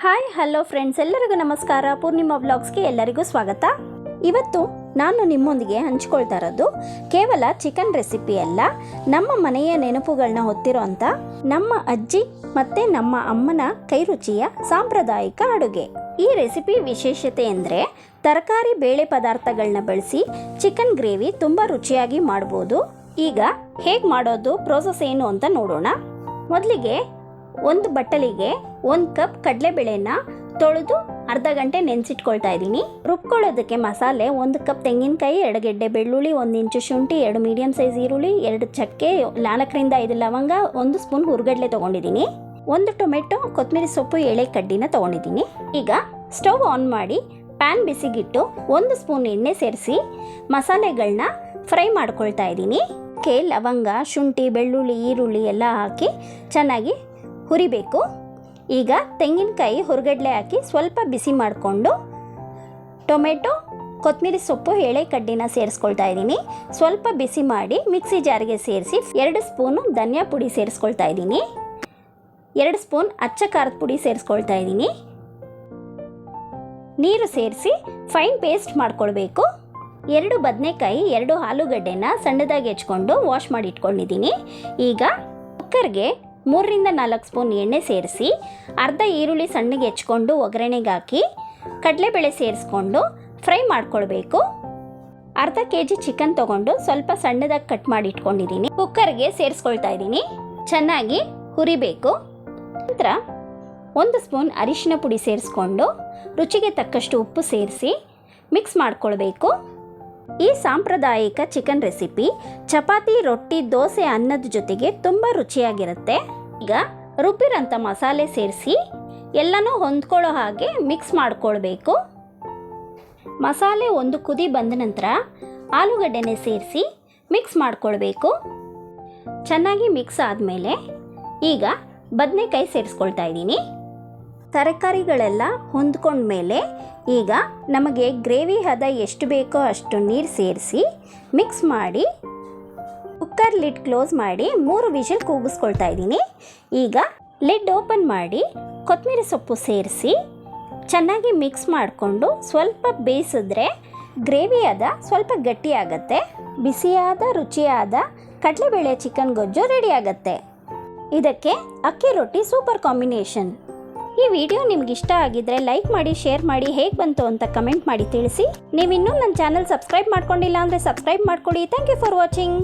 Hi hello friends, ಎಲ್ಲರಿಗೂ ನಮಸ್ಕಾರ. ಪೂರ್ಣಿಮಾ ವ್ಲಾಗ್ಸ್ಗೆ ಎಲ್ಲರಿಗೂ ಸ್ವಾಗತ. ಇವತ್ತು ನಾನು ನಿಮ್ಮೊಂದಿಗೆ ಹಂಚ್ಕೊಳ್ತಾ ಇರೋದು ಕೇವಲ ಚಿಕನ್ ರೆಸಿಪಿ ಅಲ್ಲ, ನಮ್ಮ ಮನೆಯ ನೆನಪುಗಳನ್ನ ಹೊತ್ತಿರೋಂಥ ನಮ್ಮ ಅಜ್ಜಿ ಮತ್ತು ನಮ್ಮ ಅಮ್ಮನ ಕೈ ರುಚಿಯ ಸಾಂಪ್ರದಾಯಿಕ ಅಡುಗೆ. ಈ ರೆಸಿಪಿ ವಿಶೇಷತೆ ಅಂದರೆ ತರಕಾರಿ ಬೇಳೆ ಪದಾರ್ಥಗಳನ್ನ ಬಳಸಿ ಚಿಕನ್ ಗ್ರೇವಿ ತುಂಬ ರುಚಿಯಾಗಿ ಮಾಡ್ಬೋದು. ಈಗ ಹೇಗೆ ಮಾಡೋದು, ಪ್ರೋಸೆಸ್ ಏನು ಅಂತ ನೋಡೋಣ. ಮೊದಲಿಗೆ ಒಂದು ಬಟ್ಟಲಿಗೆ 1 ಕಪ್ ಕಡಲೆಬೇಳೆನ ತೊಳೆದು ಅರ್ಧ ಗಂಟೆ ನೆನೆಸಿಟ್ಕೊಳ್ತಾ ಇದ್ದೀನಿ. ರುಬ್ಕೊಳ್ಳೋದಕ್ಕೆ ಮಸಾಲೆ 1 ಕಪ್ ತೆಂಗಿನಕಾಯಿ, 2 ಗೆಡ್ಡೆ ಬೆಳ್ಳುಳ್ಳಿ, 1 ಇಂಚು ಶುಂಠಿ, 2 ಮೀಡಿಯಂ ಸೈಜ್ ಈರುಳ್ಳಿ, 2 ಚಕ್ಕೆ, 4ರಿಂದ 5 ಲವಂಗ, 1 ಸ್ಪೂನ್ ಹುರ್ಗಡ್ಲೆ ತೊಗೊಂಡಿದ್ದೀನಿ, 1 ಟೊಮೆಟೊ, ಕೊತ್ತಂಬರಿ ಸೊಪ್ಪು, ಎಳೆ ಕಡ್ಡಿನ ತೊಗೊಂಡಿದ್ದೀನಿ. ಈಗ ಸ್ಟವ್ ಆನ್ ಮಾಡಿ ಪ್ಯಾನ್ ಬಿಸಿಗಿಟ್ಟು 1 ಸ್ಪೂನ್ ಎಣ್ಣೆ ಸೇರಿಸಿ ಮಸಾಲೆಗಳನ್ನ ಫ್ರೈ ಮಾಡ್ಕೊಳ್ತಾ ಇದ್ದೀನಿ. ಲವಂಗ, ಶುಂಠಿ, ಬೆಳ್ಳುಳ್ಳಿ, ಈರುಳ್ಳಿ ಎಲ್ಲ ಹಾಕಿ ಚೆನ್ನಾಗಿ ಹುರಿಬೇಕು. ಈಗ ತೆಂಗಿನಕಾಯಿ, ಹುರ್ಗಡ್ಲೆ ಹಾಕಿ ಸ್ವಲ್ಪ ಬಿಸಿ ಮಾಡಿಕೊಂಡು ಟೊಮೆಟೊ, ಕೊತ್ತಂಬರಿ ಸೊಪ್ಪು, ಎಳೆ ಕಡ್ಡಿನ ಸೇರಿಸ್ಕೊಳ್ತಾ ಇದ್ದೀನಿ. ಸ್ವಲ್ಪ ಬಿಸಿ ಮಾಡಿ ಮಿಕ್ಸಿ ಜಾರಿಗೆ ಸೇರಿಸಿ 2 ಸ್ಪೂನು ಧನಿಯಾ ಪುಡಿ ಸೇರಿಸ್ಕೊಳ್ತಾ ಇದ್ದೀನಿ, 2 ಸ್ಪೂನ್ ಅಚ್ಚ ಖಾರದ ಪುಡಿ ಸೇರಿಸ್ಕೊಳ್ತಾ ಇದ್ದೀನಿ. ನೀರು ಸೇರಿಸಿ ಫೈನ್ ಪೇಸ್ಟ್ ಮಾಡ್ಕೊಳ್ಬೇಕು. 2 ಬದನೆಕಾಯಿ, 2 ಆಲೂಗಡ್ಡೆನ ಸಣ್ಣದಾಗಿ ಹೆಚ್ಕೊಂಡು ವಾಶ್ ಮಾಡಿ ಇಟ್ಕೊಂಡಿದ್ದೀನಿ. ಈಗ ಕುಕ್ಕರ್ಗೆ 3ರಿಂದ 4 ಸ್ಪೂನ್ ಎಣ್ಣೆ ಸೇರಿಸಿ ಅರ್ಧ ಈರುಳ್ಳಿ ಸಣ್ಣಗೆ ಹೆಚ್ಕೊಂಡು ಒಗ್ಗರಣೆಗೆ ಹಾಕಿ ಕಡಲೆಬೇಳೆ ಸೇರಿಸ್ಕೊಂಡು ಫ್ರೈ ಮಾಡ್ಕೊಳ್ಬೇಕು. ಅರ್ಧ ಕೆಜಿ ಚಿಕನ್ ತೊಗೊಂಡು ಸ್ವಲ್ಪ ಸಣ್ಣದಾಗಿ ಕಟ್ ಮಾಡಿ ಇಟ್ಕೊಂಡಿದ್ದೀನಿ. ಕುಕ್ಕರ್ಗೆ ಸೇರಿಸ್ಕೊಳ್ತಾ ಇದ್ದೀನಿ. ಚೆನ್ನಾಗಿ ಹುರಿಬೇಕು. ನಂತರ 1 ಸ್ಪೂನ್ ಅರಿಶಿನ ಪುಡಿ ಸೇರಿಸ್ಕೊಂಡು ರುಚಿಗೆ ತಕ್ಕಷ್ಟು ಉಪ್ಪು ಸೇರಿಸಿ ಮಿಕ್ಸ್ ಮಾಡ್ಕೊಳ್ಬೇಕು. ಈ ಸಾಂಪ್ರದಾಯಿಕ ಚಿಕನ್ ರೆಸಿಪಿ ಚಪಾತಿ, ರೊಟ್ಟಿ, ದೋಸೆ, ಅನ್ನದ ಜೊತೆಗೆ ತುಂಬ ರುಚಿಯಾಗಿರುತ್ತೆ. ಈಗ ರುಬ್ಬಿರೋಂಥ ಮಸಾಲೆ ಸೇರಿಸಿ ಎಲ್ಲನೂ ಹೊಂದ್ಕೊಳ್ಳೋ ಹಾಗೆ ಮಿಕ್ಸ್ ಮಾಡ್ಕೊಳ್ಬೇಕು. ಮಸಾಲೆ ಒಂದು ಕುದಿ ಬಂದ ನಂತರ ಆಲೂಗಡ್ಡೆನೆ ಸೇರಿಸಿ ಮಿಕ್ಸ್ ಮಾಡ್ಕೊಳ್ಬೇಕು. ಚೆನ್ನಾಗಿ ಮಿಕ್ಸ್ ಆದಮೇಲೆ ಈಗ ಬದನೆಕಾಯಿ ಸೇರಿಸ್ಕೊಳ್ತಾ ಇದ್ದೀನಿ. ತರಕಾರಿಗಳೆಲ್ಲ ಹೊಂದ್ಕೊಂಡ್ಮೇಲೆ ಈಗ ನಮಗೆ ಗ್ರೇವಿ ಹದ ಎಷ್ಟು ಬೇಕೋ ಅಷ್ಟು ನೀರು ಸೇರಿಸಿ ಮಿಕ್ಸ್ ಮಾಡಿ ಕುಕ್ಕರ್ ಲಿಡ್ ಕ್ಲೋಸ್ ಮಾಡಿ 3 ವಿಷಲ್ ಕೂಗಿಸ್ಕೊಳ್ತಾ ಇದ್ದೀನಿ. ಈಗ ಲಿಡ್ ಓಪನ್ ಮಾಡಿ ಕೊತ್ತಂಬರಿ ಸೊಪ್ಪು ಸೇರಿಸಿ ಚೆನ್ನಾಗಿ ಮಿಕ್ಸ್ ಮಾಡಿಕೊಂಡು ಸ್ವಲ್ಪ ಬೇಯಿಸಿದ್ರೆ ಗ್ರೇವಿ ಅದ ಸ್ವಲ್ಪ ಗಟ್ಟಿಯಾಗತ್ತೆ. ಬಿಸಿಯಾದ ರುಚಿಯಾದ ಕಡಲೆಬೇಳೆ ಚಿಕನ್ ಗೊಜ್ಜು ರೆಡಿ ಆಗುತ್ತೆ. ಇದಕ್ಕೆ ಅಕ್ಕಿ ರೊಟ್ಟಿ ಸೂಪರ್ ಕಾಂಬಿನೇಷನ್. ಈ ವಿಡಿಯೋ ನಿಮ್ಗೆ ಇಷ್ಟ ಆಗಿದ್ರೆ ಲೈಕ್ ಮಾಡಿ, ಶೇರ್ ಮಾಡಿ, ಹೇಗೆ ಬಂತು ಅಂತ ಕಮೆಂಟ್ ಮಾಡಿ ತಿಳಿಸಿ. ನೀವಿನ್ನೂ ನನ್ನ ಚಾನಲ್ ಸಬ್ಸ್ಕ್ರೈಬ್ ಮಾಡ್ಕೊಂಡಿಲ್ಲ ಅಂದರೆ ಸಬ್ಸ್ಕ್ರೈಬ್ ಮಾಡ್ಕೊಳ್ಳಿ. Thank you for watching.